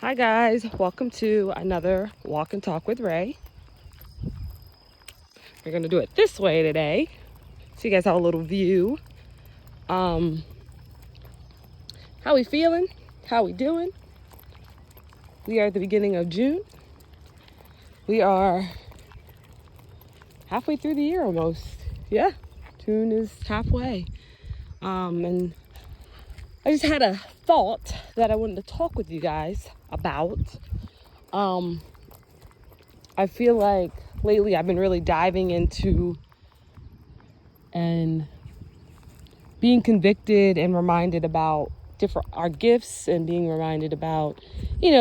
Hi guys, welcome to another Walk and Talk with Ray. We're gonna do it this way today, so you guys have a little view. How we feeling? How we doing? We are at the beginning of June. We are halfway through the year almost. Yeah, June is halfway. And I just had a thought that I wanted to talk with you guys about. I feel like lately I've been really diving into and being convicted and reminded about our gifts, and being reminded about,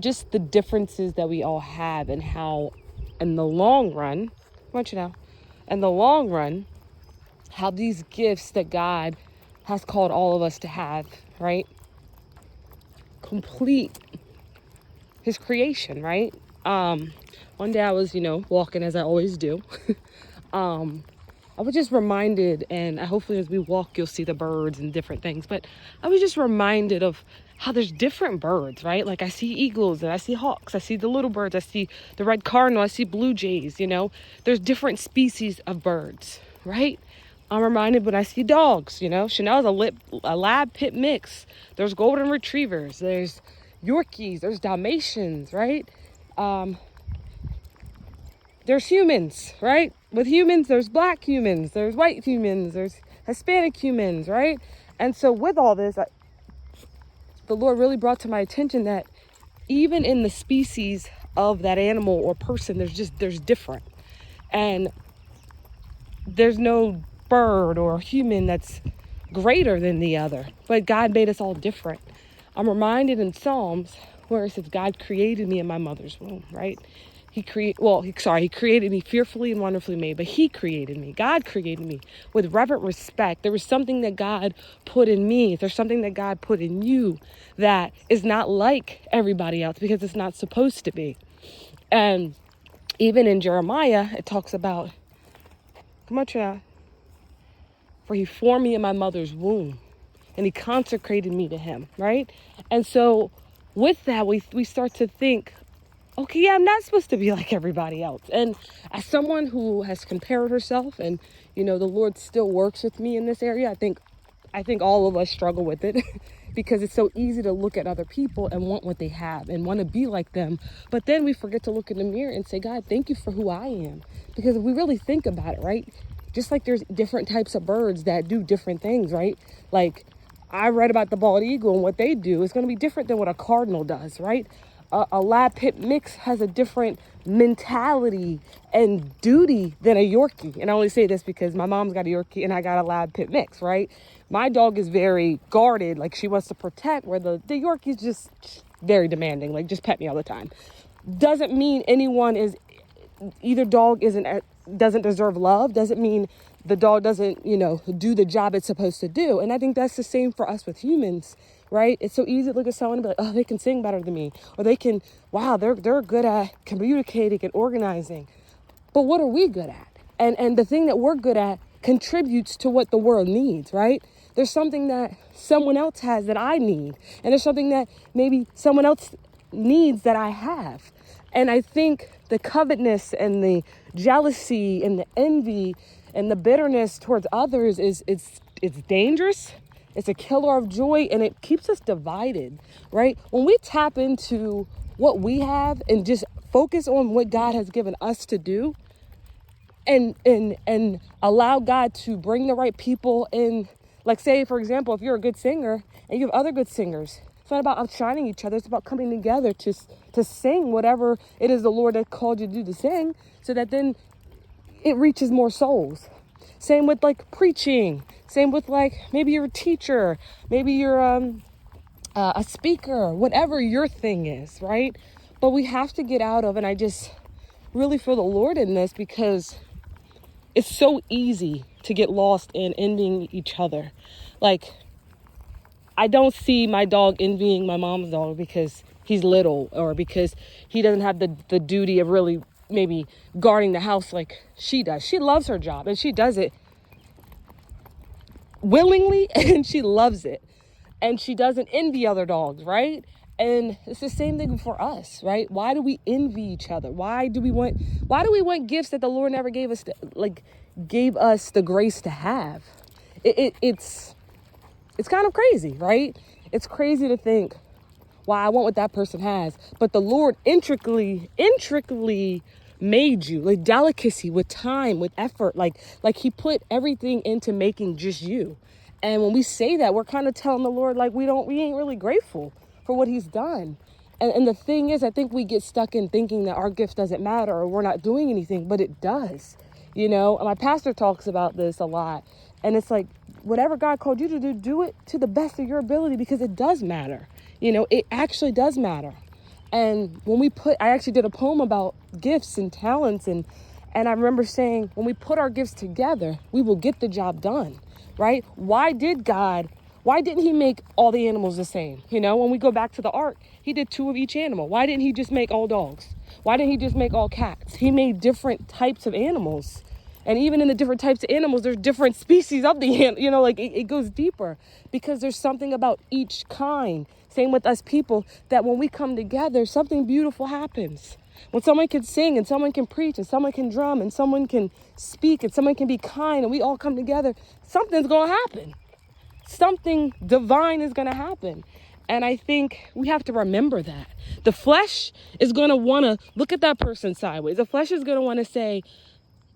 just the differences that we all have, and how in the long run, how these gifts that God has called all of us to have, right? Complete his creation, right? One day I was, walking as I always do. I was just reminded, and hopefully as we walk, you'll see the birds and different things. But I was just reminded of how there's different birds, right? Like I see eagles and I see hawks. I see the little birds. I see the red cardinal. I see blue jays, There's different species of birds, right? I'm reminded when I see dogs, Chanel's a lab pit mix. There's golden retrievers. There's Yorkies. There's Dalmatians, right? There's humans, right? With humans, there's black humans, there's white humans, there's Hispanic humans, right? And so with all this, the Lord really brought to my attention that even in the species of that animal or person, there's different. And there's no bird or human that's greater than the other, but God made us all different. I'm reminded in Psalms where it says God created me in my mother's womb, right? He created me fearfully and wonderfully made, but he created me. God created me with reverent respect. There was something that God put in me. There's something that God put in you that is not like everybody else because it's not supposed to be. And even in Jeremiah, it talks about, for he formed me in my mother's womb and he consecrated me to him, right? And so with that, we start to think, okay, yeah, I'm not supposed to be like everybody else. And as someone who has compared herself, and the Lord still works with me in this area, I think all of us struggle with it because it's so easy to look at other people and want what they have and want to be like them. But then we forget to look in the mirror and say, God, thank you for who I am. Because if we really think about it, right? Just like there's different types of birds that do different things, right? Like I read about the bald eagle and what they do is going to be different than what a cardinal does, right? A lab pit mix has a different mentality and duty than a Yorkie. And I only say this because my mom's got a Yorkie and I got a lab pit mix, right? My dog is very guarded, like she wants to protect, where the Yorkie's just very demanding, like just pet me all the time. Doesn't mean either dog doesn't deserve love. Doesn't mean the dog doesn't, do the job it's supposed to do. And I think that's the same for us with humans, right? It's so easy to look at someone and be like, oh, they can sing better than me. Or they're good at communicating and organizing. But what are we good at? And the thing that we're good at contributes to what the world needs, right? There's something that someone else has that I need. And there's something that maybe someone else needs that I have. And I think the covetousness and the jealousy and the envy and the bitterness towards others it's dangerous. It's a killer of joy, and it keeps us divided, right? When we tap into what we have and just focus on what God has given us to do, and allow God to bring the right people in. Like say, for example, if you're a good singer and you have other good singers, it's not about outshining each other. It's about coming together to sing whatever it is the Lord that called you to do to sing, so that then it reaches more souls. Same with like preaching. Same with like maybe you're a teacher, maybe you're a speaker, whatever your thing is, right? But we have to get out of, and I just really feel the Lord in this because it's so easy to get lost in envying each other. Like, I don't see my dog envying my mom's dog because he's little or because he doesn't have the duty of really maybe guarding the house like she does. She loves her job and she does it willingly and she loves it. and she doesn't envy other dogs, right? And it's the same thing for us, right? Why do we envy each other? Why do we want gifts that the Lord never gave us, gave us the grace to have? It's kind of crazy, right? It's crazy to think, wow, I want what that person has. But the Lord intricately made you, like delicacy, with time, with effort, like he put everything into making just you. And when we say that, we're kind of telling the Lord, like, we ain't really grateful for what he's done. And the thing is, I think we get stuck in thinking that our gift doesn't matter or we're not doing anything, but it does. You know, my pastor talks about this a lot. And it's like, whatever God called you to do it to the best of your ability, because it does matter. You know, it actually does matter. And when I actually did a poem about gifts and talents. And I remember saying, when we put our gifts together, we will get the job done, right? Why didn't he make all the animals the same? You know, when we go back to the ark, he did 2 of each animal. Why didn't he just make all dogs? Why didn't he just make all cats? He made different types of animals. And even in the different types of animals, there's different species of the animal, you know, like it goes deeper, because there's something about each kind. Same with us people, that when we come together, something beautiful happens. When someone can sing and someone can preach and someone can drum and someone can speak and someone can be kind and we all come together, something's going to happen. Something divine is going to happen. And I think we have to remember that. The flesh is going to want to look at that person sideways. The flesh is going to want to say,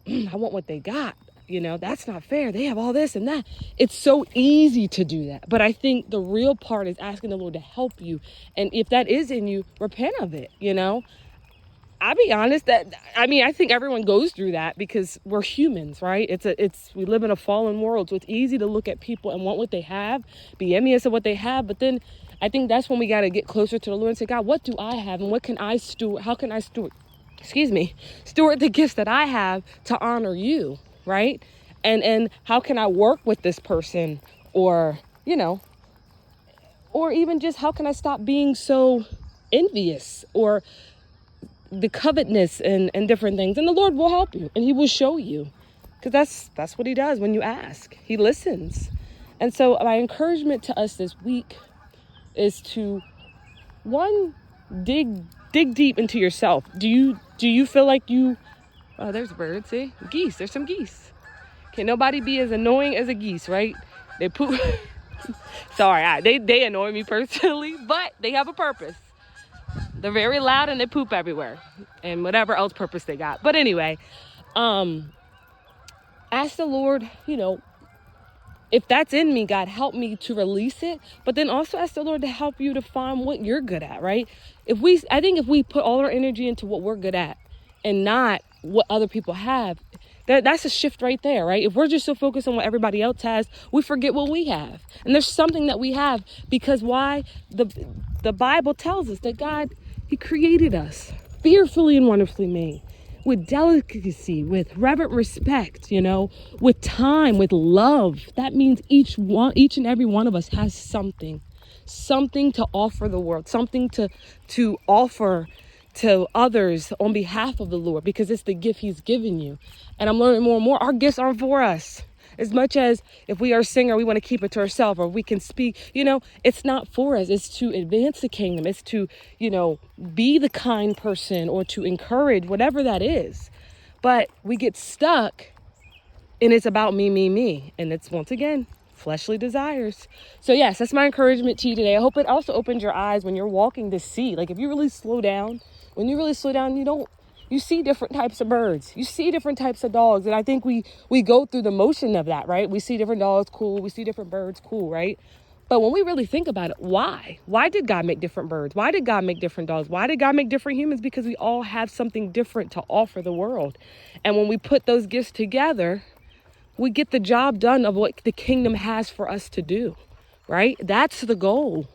I want what they got. You know, that's not fair. They have all this and that. It's so easy to do that. But I think the real part is asking the Lord to help you. And if that is in you, repent of it, you know. I'll be honest I think everyone goes through that because we're humans, right? We live in a fallen world. So it's easy to look at people and want what they have, be envious of what they have. But then I think that's when we got to get closer to the Lord and say, God, what do I have? And what can I steward? How can I steward the gifts that I have to honor you, right? And how can I work with this person, or, you know, or even just how can I stop being so envious, or the covetousness and different things. And the Lord will help you and he will show you, because that's what he does when you ask. He listens. And so my encouragement to us this week is to, one, dig deep into yourself. Do you feel like you, oh, there's a bird, see? Geese, there's some geese. Can nobody be as annoying as a geese, right? They poop. Sorry, they annoy me personally, but they have a purpose. They're very loud and they poop everywhere and whatever else purpose they got. But anyway, ask the Lord, you know, if that's in me, God, help me to release it. But then also ask the Lord to help you to find what you're good at, right? I think if we put all our energy into what we're good at and not what other people have, that's a shift right there, right? If we're just so focused on what everybody else has, we forget what we have. And there's something that we have, because why? The Bible tells us that God, he created us fearfully and wonderfully made, with delicacy, with reverent respect, you know, with time, with love. That means each and every one of us has something to offer the world, something to offer to others on behalf of the Lord, because it's the gift he's given you. And I'm learning more and more, our gifts aren't for us. As much as if we are a singer, we want to keep it to ourselves, or we can speak, you know, it's not for us. It's to advance the kingdom. It's to, you know, be the kind person, or to encourage, whatever that is. But we get stuck and it's about me. And it's, once again, fleshly desires. So yes, that's my encouragement to you today. I hope it also opens your eyes when you're walking to see, like if you really slow down, you see different types of birds. You see different types of dogs. And I think we go through the motion of that, right? We see different dogs, cool. We see different birds, cool, right? But when we really think about it, why? Why did God make different birds? Why did God make different dogs? Why did God make different humans? Because we all have something different to offer the world. And when we put those gifts together, we get the job done of what the kingdom has for us to do, right? That's the goal.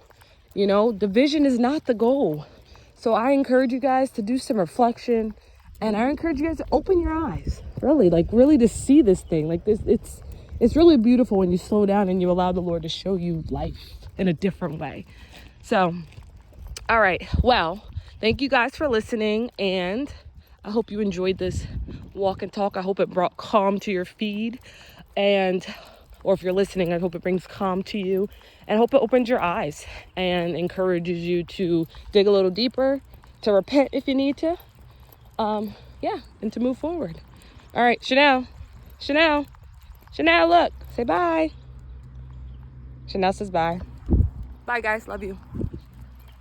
You know, division is not the goal. So I encourage you guys to do some reflection, and I encourage you guys to open your eyes, really to see this thing like this. It's really beautiful when you slow down and you allow the Lord to show you life in a different way. So, all right. Well, thank you guys for listening, and I hope you enjoyed this walk and talk. I hope it brought calm to your feed, and or if you're listening, I hope it brings calm to you, and I hope it opens your eyes and encourages you to dig a little deeper, to repent if you need to, yeah, and to move forward. All right, Chanel, look, say bye. Chanel says bye. Bye, guys, love you.